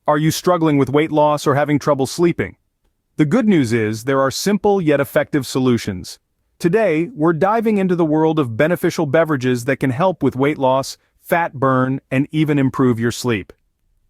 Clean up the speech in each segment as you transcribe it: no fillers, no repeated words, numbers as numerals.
Are you struggling with weight loss or having trouble sleeping? The good news is there are simple yet effective solutions. Today, we're diving into the world of beneficial beverages that can help with weight loss, fat burn, and even improve your sleep.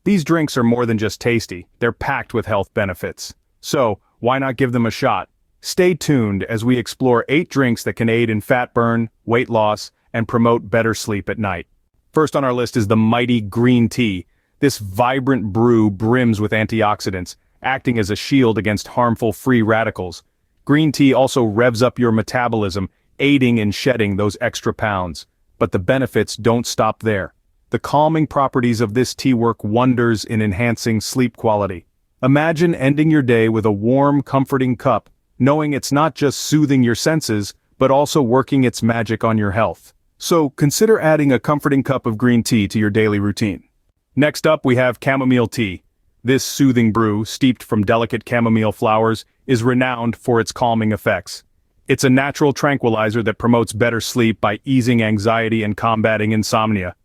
These drinks are more than just tasty, they're packed with health benefits. So, why not give them a shot? Stay tuned as we explore 8 drinks that can aid in fat burn, weight loss, and promote better sleep at night. First on our list is the mighty green tea. This vibrant brew brims with antioxidants, acting as a shield against harmful free radicals. Green tea also revs up your metabolism, aiding in shedding those extra pounds. But the benefits don't stop there. The calming properties of this tea work wonders in enhancing sleep quality. Imagine ending your day with a warm, comforting cup, knowing it's not just soothing your senses, but also working its magic on your health. So, consider adding a comforting cup of green tea to your daily routine. Next up, we have chamomile tea. This soothing brew, steeped from delicate chamomile flowers, is renowned for its calming effects. It's a natural tranquilizer that promotes better sleep by easing anxiety and combating insomnia.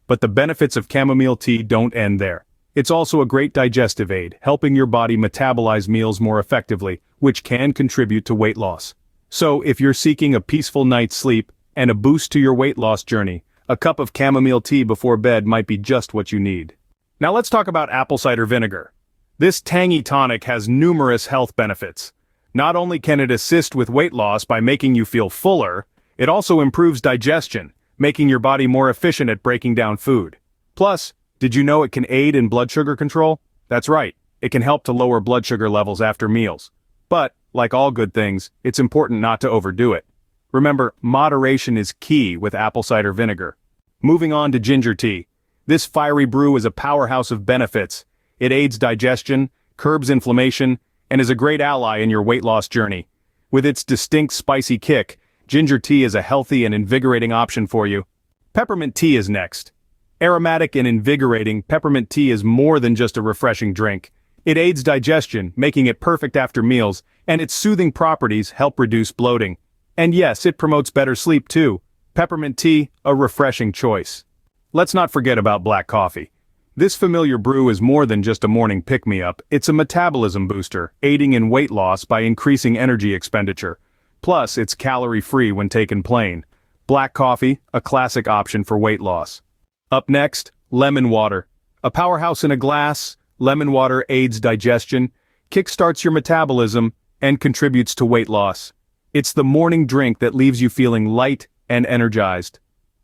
But the benefits of chamomile tea don't end there. It's also a great digestive aid, helping your body metabolize meals more effectively, which can contribute to weight loss. So, if you're seeking a peaceful night's sleep and a boost to your weight loss journey, a cup of chamomile tea before bed might be just what you need. Now let's talk about apple cider vinegar. This tangy tonic has numerous health benefits. Not only can it assist with weight loss by making you feel fuller, it also improves digestion, making your body more efficient at breaking down food. Plus, did you know it can aid in blood sugar control? That's right, it can help to lower blood sugar levels after meals. But, like all good things, it's important not to overdo it. Remember, moderation is key with apple cider vinegar. Moving on to ginger tea. This fiery brew is a powerhouse of benefits. It aids digestion, curbs inflammation, and is a great ally in your weight loss journey. With its distinct spicy kick, ginger tea is a healthy and invigorating option for you. Peppermint tea is next. Aromatic and invigorating, peppermint tea is more than just a refreshing drink. It aids digestion, making it perfect after meals, and its soothing properties help reduce bloating. And yes, it promotes better sleep too. Peppermint tea, a refreshing choice. Let's not forget about black coffee. This familiar brew is more than just a morning pick-me-up, it's a metabolism booster, aiding in weight loss by increasing energy expenditure. Plus, it's calorie-free when taken plain. Black coffee, a classic option for weight loss. Up next, lemon water. A powerhouse in a glass, lemon water aids digestion, kickstarts your metabolism, and contributes to weight loss. It's the morning drink that leaves you feeling light and energized.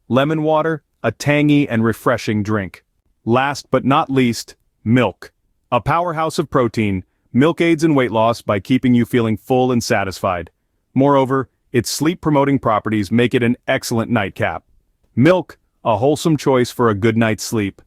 Lemon water, a tangy and refreshing drink. Last but not least, milk. A powerhouse of protein, milk aids in weight loss by keeping you feeling full and satisfied. Moreover, its sleep-promoting properties make it an excellent nightcap. Milk, a wholesome choice for a good night's sleep.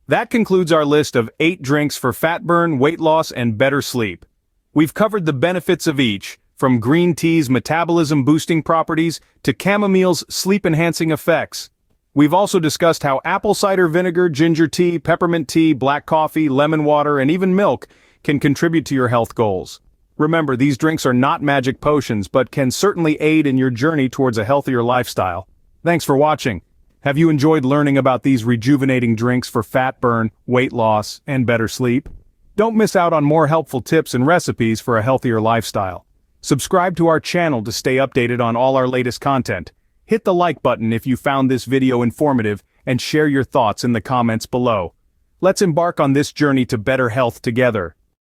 That concludes our list of 8 drinks for fat burn, weight loss, and better sleep. We've covered the benefits of each, from green tea's metabolism-boosting properties to chamomile's sleep-enhancing effects. We've also discussed how apple cider vinegar, ginger tea, peppermint tea, black coffee, lemon water, and even milk can contribute to your health goals. Remember, these drinks are not magic potions, but can certainly aid in your journey towards a healthier lifestyle. Thanks for watching. Have you enjoyed learning about these rejuvenating drinks for fat burn, weight loss, and better sleep? Don't miss out on more helpful tips and recipes for a healthier lifestyle. Subscribe to our channel to stay updated on all our latest content. Hit the like button if you found this video informative and share your thoughts in the comments below. Let's embark on this journey to better health together.